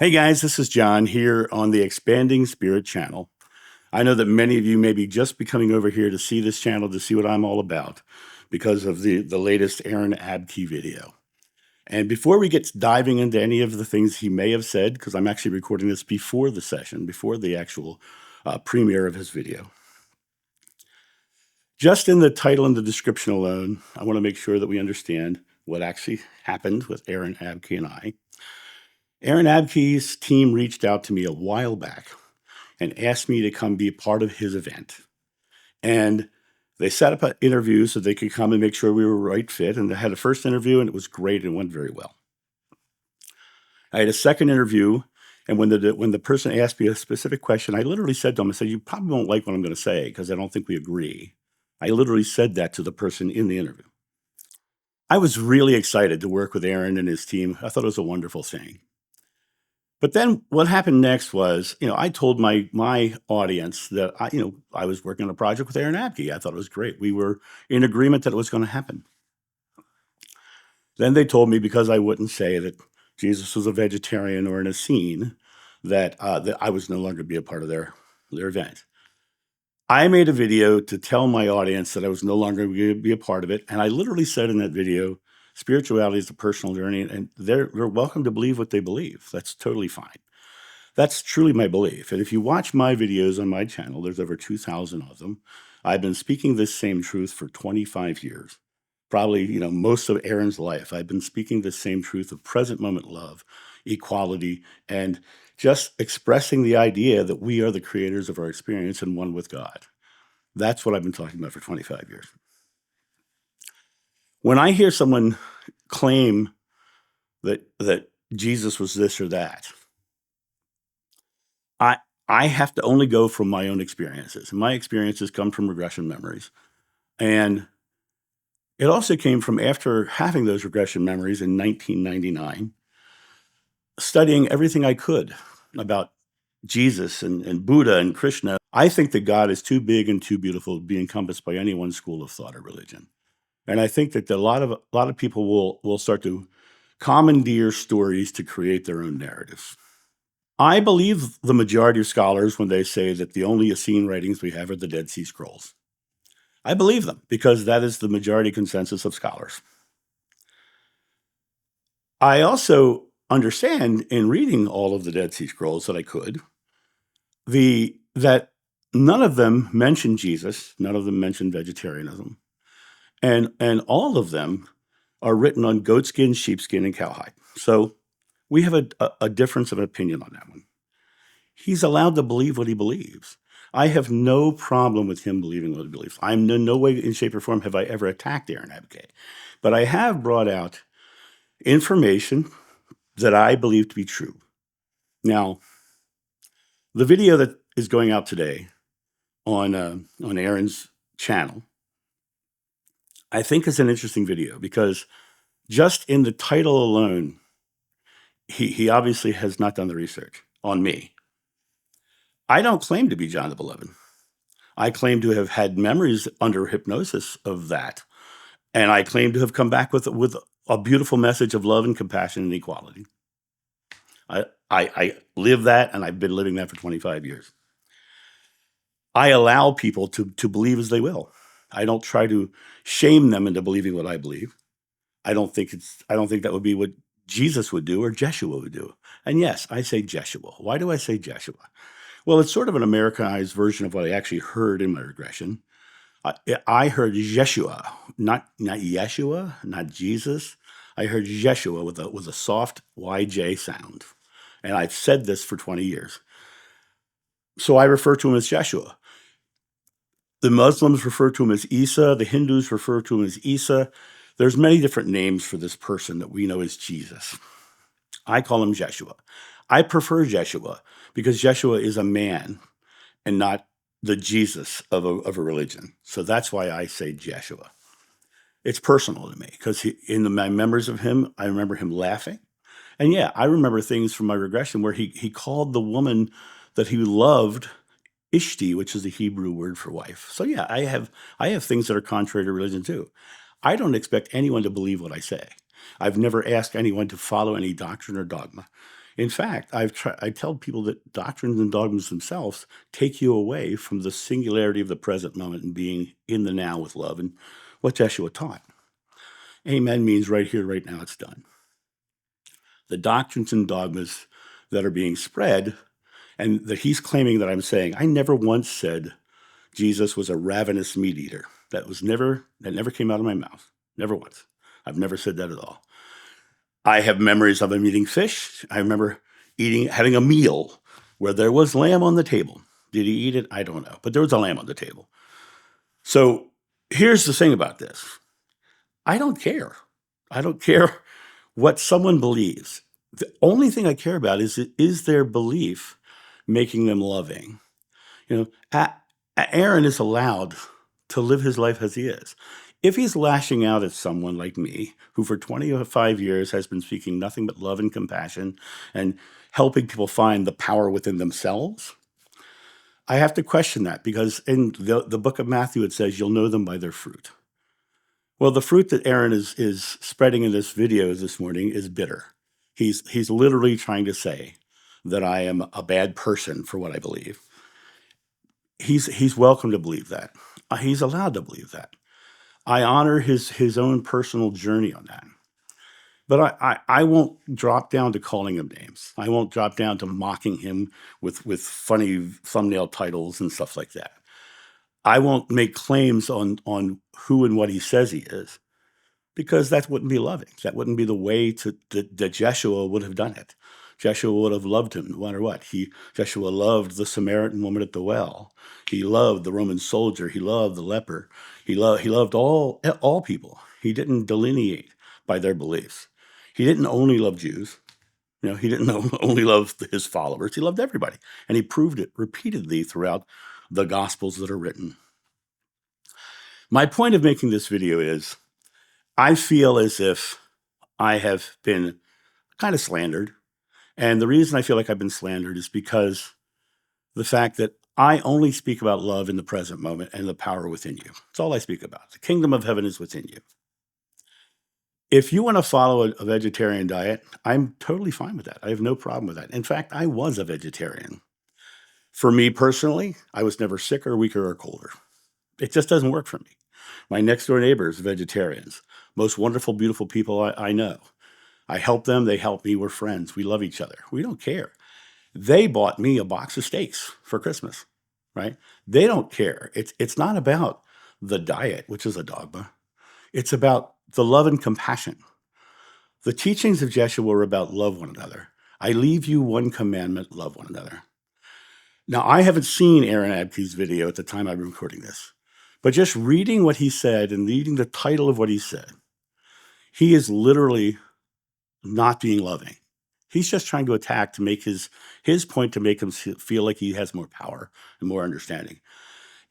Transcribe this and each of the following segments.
Hey guys, this is John here on the Expanding Spirit channel. I know that many of you may be just be coming over here to see this channel to see what I'm all about because of the latest Aaron Abke video. And before we get diving into any of the things he may have said, because I'm actually recording this before the session, before the actual premiere of his video, just in the title and the description alone, I want to make sure that we understand what actually happened with Aaron Abke and I. Aaron Abke's team reached out to me a while back and asked me to come be a part of his event. And they set up an interview so they could come and make sure we were right fit. And I had a first interview and it was great and went very well. I had a second interview, and when the person asked me a specific question, I literally said to them, I said, "You probably won't like what I'm going to say because I don't think we agree." I literally said that to the person in the interview. I was really excited to work with Aaron and his team. I thought it was a wonderful thing. But then what happened next was, I told my audience that I was working on a project with Aaron Abke. I thought it was great. We were in agreement that it was going to happen. Then they told me, because I wouldn't say that Jesus was a vegetarian or an Essene, that I was no longer be a part of their event. I made a video to tell my audience that I was no longer going to be a part of it, and I literally said in that video, spirituality is a personal journey, and they're welcome to believe what they believe. That's totally fine. That's truly my belief. And if you watch my videos on my channel, there's over 2,000 of them. I've been speaking this same truth for 25 years. Probably, most of Aaron's life, I've been speaking the same truth of present moment love, equality, and just expressing the idea that we are the creators of our experience and one with God. That's what I've been talking about for 25 years. When I hear someone claim that Jesus was this or that, I have to only go from my own experiences. And my experiences come from regression memories. And it also came from after having those regression memories in 1999, studying everything I could about Jesus and Buddha and Krishna. I think that God is too big and too beautiful to be encompassed by any one school of thought or religion. And I think that a lot of people will start to commandeer stories to create their own narratives. I believe the majority of scholars when they say that the only Essene writings we have are the Dead Sea Scrolls. I believe them because that is the majority consensus of scholars. I also understand in reading all of the Dead Sea Scrolls that I could, that none of them mention Jesus, none of them mention vegetarianism, and all of them are written on goatskin, sheepskin, and cowhide. So we have a difference of opinion on that one. He's allowed to believe what he believes. I have no problem with him believing what he believes. I'm in no way, in shape, or form have I ever attacked Aaron Abke. But I have brought out information that I believe to be true. Now, the video that is going out today on Aaron's channel, I think is an interesting video because just in the title alone, he obviously has not done the research on me. I don't claim to be John the Beloved. I claim to have had memories under hypnosis of that. And I claim to have come back with a beautiful message of love and compassion and equality. I live that, and I've been living that for 25 years. I allow people to believe as they will. I don't try to shame them into believing what I believe. I don't think that would be what Jesus would do or Yeshua would do. And yes, I say Yeshua. Why do I say Yeshua? Well, it's sort of an Americanized version of what I actually heard in my regression. I heard Yeshua, not Yeshua, not Jesus. I heard Yeshua with a soft YJ sound. And I've said this for 20 years. So I refer to him as Yeshua. The Muslims refer to him as Isa. The Hindus refer to him as Isa. There's many different names for this person that we know as Jesus. I call him Yeshua. I prefer Yeshua because Yeshua is a man and not the Jesus of a religion. So that's why I say Yeshua. It's personal to me because in my memories of him, I remember him laughing. And yeah, I remember things from my regression where he called the woman that he loved Ishti, which is the Hebrew word for wife. So yeah, I have things that are contrary to religion too. I don't expect anyone to believe what I say. I've never asked anyone to follow any doctrine or dogma. In fact, I tell people that doctrines and dogmas themselves take you away from the singularity of the present moment and being in the now with love, and what Yeshua taught. Amen means right here, right now, it's done. The doctrines and dogmas that are being spread, and that he's claiming that I'm saying, I never once said Jesus was a ravenous meat eater. That never came out of my mouth. Never once. I've never said that at all. I have memories of him eating fish. I remember having a meal where there was lamb on the table. Did he eat it? I don't know. But there was a lamb on the table. So here's the thing about this. I don't care. I don't care what someone believes. The only thing I care about is their belief making them loving. Aaron is allowed to live his life as he is. If he's lashing out at someone like me, who for 25 years has been speaking nothing but love and compassion and helping people find the power within themselves, I have to question that, because in the book of Matthew, it says, you'll know them by their fruit. Well, the fruit that Aaron is spreading in this video this morning is bitter. He's literally trying to say that I am a bad person for what I believe. He's welcome to believe that. He's allowed to believe that. I honor his own personal journey on that. But I won't drop down to calling him names. I won't drop down to mocking him with funny thumbnail titles and stuff like that. I won't make claims on who and what he says he is, because that wouldn't be loving. That wouldn't be the way that Yeshua would have done it. Yeshua would have loved him no matter what. Yeshua loved the Samaritan woman at the well. He loved the Roman soldier. He loved the leper. He loved all people. He didn't delineate by their beliefs. He didn't only love Jews. He didn't only love his followers. He loved everybody. And he proved it repeatedly throughout the Gospels that are written. My point of making this video is, I feel as if I have been kind of slandered. And the reason I feel like I've been slandered is because the fact that I only speak about love in the present moment and the power within you. That's all I speak about. The kingdom of heaven is within you. If you want to follow a vegetarian diet, I'm totally fine with that. I have no problem with that. In fact, I was a vegetarian. For me personally, I was never sicker, weaker, or colder. It just doesn't work for me. My next door neighbors are vegetarians. Most wonderful, beautiful people I know. I help them, they help me, we're friends, we love each other. We don't care. They bought me a box of steaks for Christmas, right? They don't care. It's not about the diet, which is a dogma. It's about the love and compassion. The teachings of Yeshua were about love one another. I leave you one commandment, love one another. Now, I haven't seen Aaron Abke's video at the time I'm recording this, but just reading what he said and reading the title of what he said, he is literally not being loving. He's just trying to attack to make his point, to make him feel like he has more power and more understanding.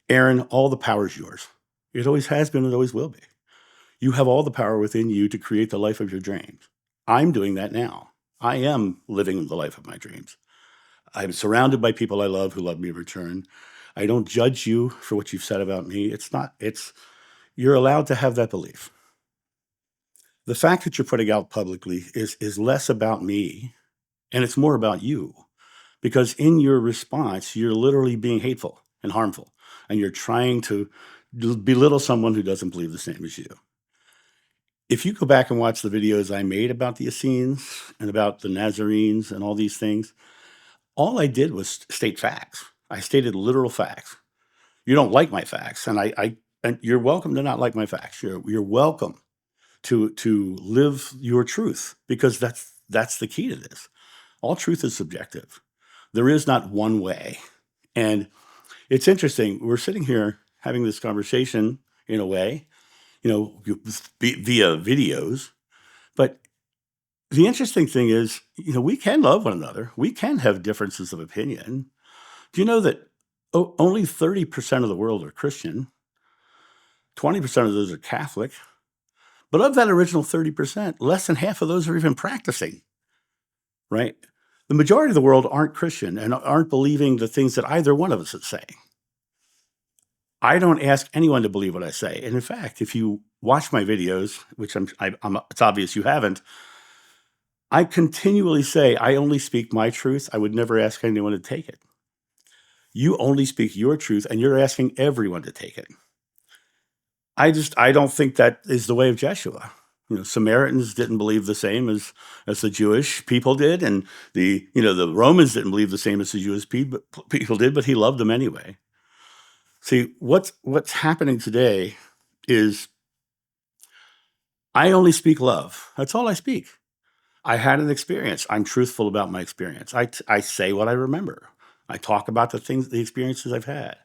Aaron, all the power is yours. It always has been, it always will be. You have all the power within you to create the life of your dreams. I'm doing that now. I am living the life of my dreams. I'm surrounded by people I love who love me in return. I don't judge you for what you've said about me. You're allowed to have that belief. The fact that you're putting out publicly is less about me, and it's more about you. Because in your response, you're literally being hateful and harmful, and you're trying to belittle someone who doesn't believe the same as you. If you go back and watch the videos I made about the Essenes and about the Nazarenes and all these things, all I did was state facts. I stated literal facts. You don't like my facts, and you're welcome to not like my facts. You're welcome to live your truth, because that's the key to this. All truth is subjective. There is not one way. And it's interesting. We're sitting here having this conversation in a way, via videos. But the interesting thing is, we can love one another. We can have differences of opinion. Do you know that only 30% of the world are Christian? 20% of those are Catholic. But of that original 30%, less than half of those are even practicing, right? The majority of the world aren't Christian and aren't believing the things that either one of us is saying. I don't ask anyone to believe what I say. And in fact, if you watch my videos, which it's obvious you haven't, I continually say, I only speak my truth. I would never ask anyone to take it. You only speak your truth, and you're asking everyone to take it. I don't think that is the way of Yeshua. Samaritans didn't believe the same as the Jewish people did, and the Romans didn't believe the same as the Jewish people did, but he loved them anyway. See, what's happening today is I only speak love. That's all I speak. I had an experience. I'm truthful about my experience. I say what I remember. I talk about the experiences I've had.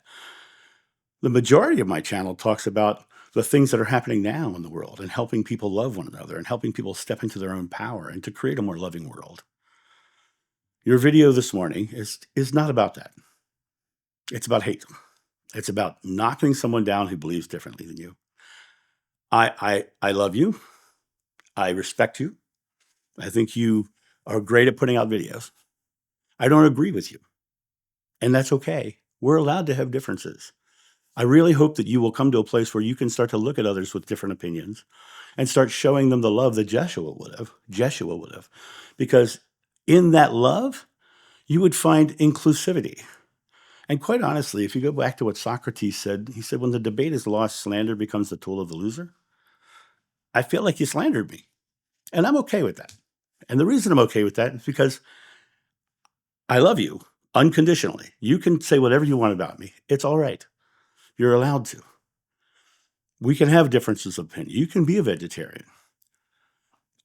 The majority of my channel talks about the things that are happening now in the world and helping people love one another and helping people step into their own power and to create a more loving world. Your video this morning is not about that. It's about hate. It's about knocking someone down who believes differently than you. I love you. I respect you. I think you are great at putting out videos. I don't agree with you, and that's okay. We're allowed to have differences. I really hope that you will come to a place where you can start to look at others with different opinions and start showing them the love that Jeshua would have. Because in that love, you would find inclusivity. And quite honestly, if you go back to what Socrates said, he said, when the debate is lost, slander becomes the tool of the loser. I feel like you slandered me. And I'm okay with that. And the reason I'm okay with that is because I love you unconditionally. You can say whatever you want about me. It's all right. You're allowed to. We can have differences of opinion. You can be a vegetarian.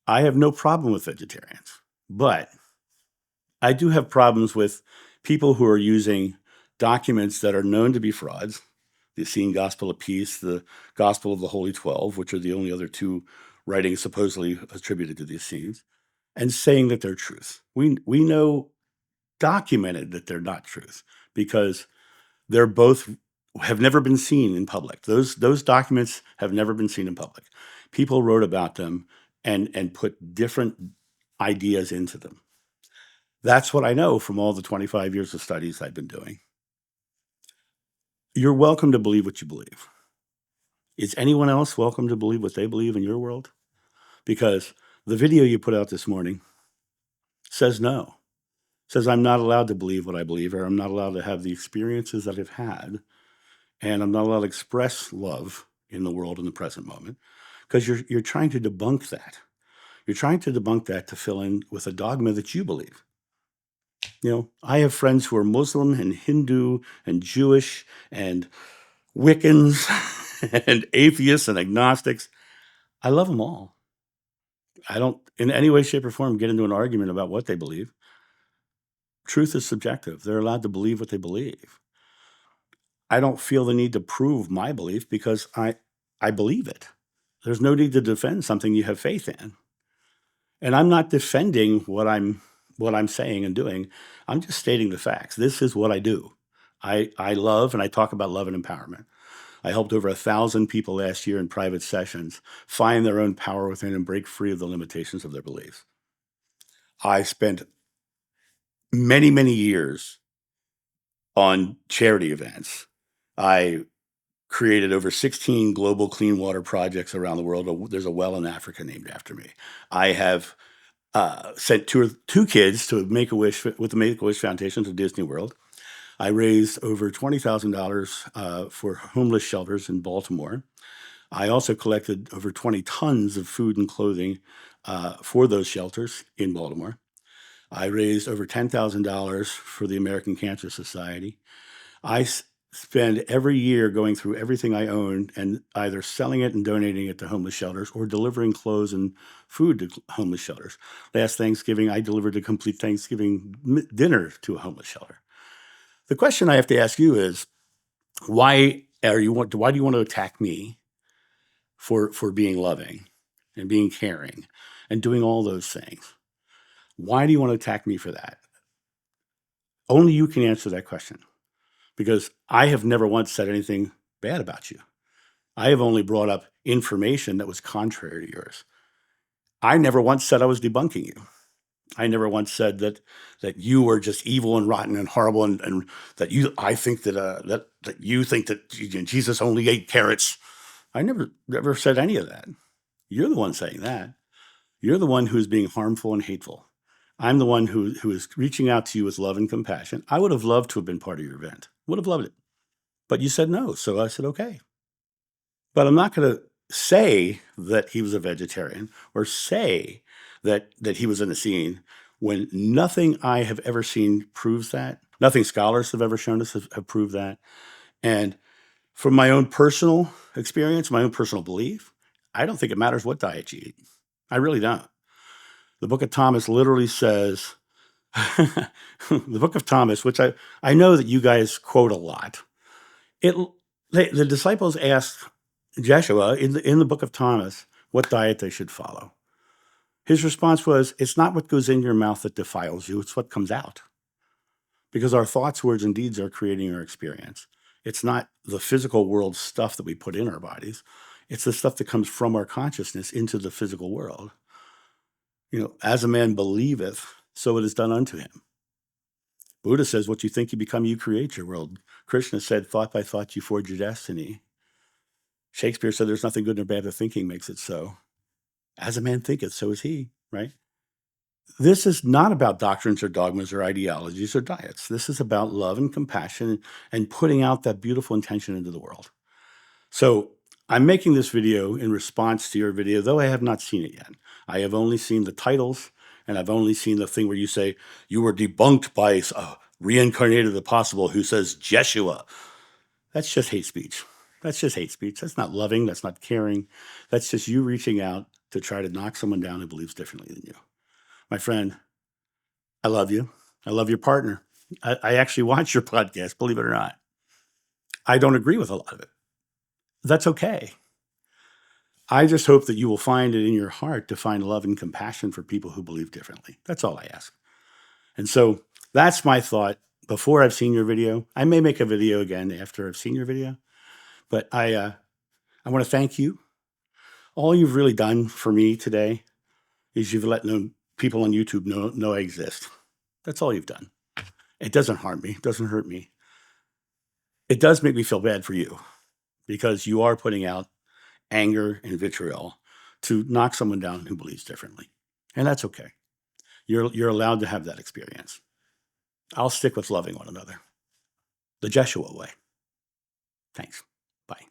I have no problem with vegetarians, but I do have problems with people who are using documents that are known to be frauds, the Essene Gospel of Peace, the Gospel of the Holy 12, which are the only other two writings supposedly attributed to the Essenes, and saying that they're truth. We know documented that they're not truth because they're both have never been seen in public. Those documents have never been seen in public. People wrote about them and put different ideas into them. That's what I know from all the 25 years of studies I've been doing. You're welcome to believe what you believe. Is anyone else welcome to believe what they believe in your world? Because the video you put out this morning says no. Says I'm not allowed to believe what I believe, or I'm not allowed to have the experiences that I've had, and I'm not allowed to express love in the world in the present moment, because you're trying to debunk that. You're trying to debunk that to fill in with a dogma that you believe. I have friends who are Muslim and Hindu and Jewish and Wiccans and atheists and agnostics. I love them all. I don't, in any way, shape, or form, get into an argument about what they believe. Truth is subjective. They're allowed to believe what they believe. I don't feel the need to prove my belief because I believe it. There's no need to defend something you have faith in. And I'm not defending what I'm saying and doing. I'm just stating the facts. This is what I do. I love and I talk about love and empowerment. I helped over 1,000 people last year in private sessions find their own power within and break free of the limitations of their beliefs. I spent many, many years on charity events. I created over 16 global clean water projects around the world. There's a well in Africa named after me. I have sent two kids to Make-A-Wish with the Make-A-Wish Foundation to Disney World. I raised over $20,000 for homeless shelters in Baltimore. I also collected over 20 tons of food and clothing for those shelters in Baltimore. I raised over $10,000 for the American Cancer Society. I spend every year going through everything I own and either selling it and donating it to homeless shelters or delivering clothes and food to homeless shelters. Last Thanksgiving, I delivered a complete Thanksgiving dinner to a homeless shelter. The question I have to ask you is, why do you want to attack me for being loving and being caring and doing all those things? Why do you want to attack me for that? Only you can answer that question, because I have never once said anything bad about you. I have only brought up information that was contrary to yours. I never once said I was debunking you. I never once said that you were just evil and rotten and horrible, and that I think that you think that Jesus only ate carrots. I never said any of that. You're the one saying that. You're the one who is being harmful and hateful. I'm the one who is reaching out to you with love and compassion. I would have loved to have been part of your event. Would have loved it. But you said no. So I said, okay. But I'm not going to say that he was a vegetarian or say that he was in the scene when nothing I have ever seen proves that. Nothing scholars have ever shown us have proved that. And from my own personal experience, my own personal belief, I don't think it matters what diet you eat. I really don't. The book of Thomas literally says, the book of Thomas, which I know that you guys quote a lot, the disciples asked Yeshua in the book of Thomas what diet they should follow. His response was, it's not what goes in your mouth that defiles you, it's what comes out. Because our thoughts, words, and deeds are creating our experience. It's not the physical world stuff that we put in our bodies. It's the stuff that comes from our consciousness into the physical world. As a man believeth, so it is done unto him. Buddha says, what you think you become, you create your world. Krishna said, thought by thought you forge your destiny. Shakespeare said, there's nothing good nor bad, but thinking makes it so. As a man thinketh, so is he, right? This is not about doctrines or dogmas or ideologies or diets. This is about love and compassion and putting out that beautiful intention into the world. So I'm making this video in response to your video, though I have not seen it yet. I have only seen the titles, and I've only seen the thing where you say, you were debunked by a reincarnated apostle who says Yeshua. That's just hate speech. That's just hate speech. That's not loving. That's not caring. That's just you reaching out to try to knock someone down who believes differently than you. My friend, I love you. I love your partner. I actually watch your podcast, believe it or not. I don't agree with a lot of it. That's okay. I just hope that you will find it in your heart to find love and compassion for people who believe differently. That's all I ask. And so that's my thought before I've seen your video. I may make a video again after I've seen your video, but I want to thank you. All you've really done for me today is you've let people on YouTube know I exist. That's all you've done. It doesn't harm me. It doesn't hurt me. It does make me feel bad for you because you are putting out anger and vitriol to knock someone down who believes differently. And that's okay. You're allowed to have that experience. I'll stick with loving one another. The Yeshua way. Thanks. Bye.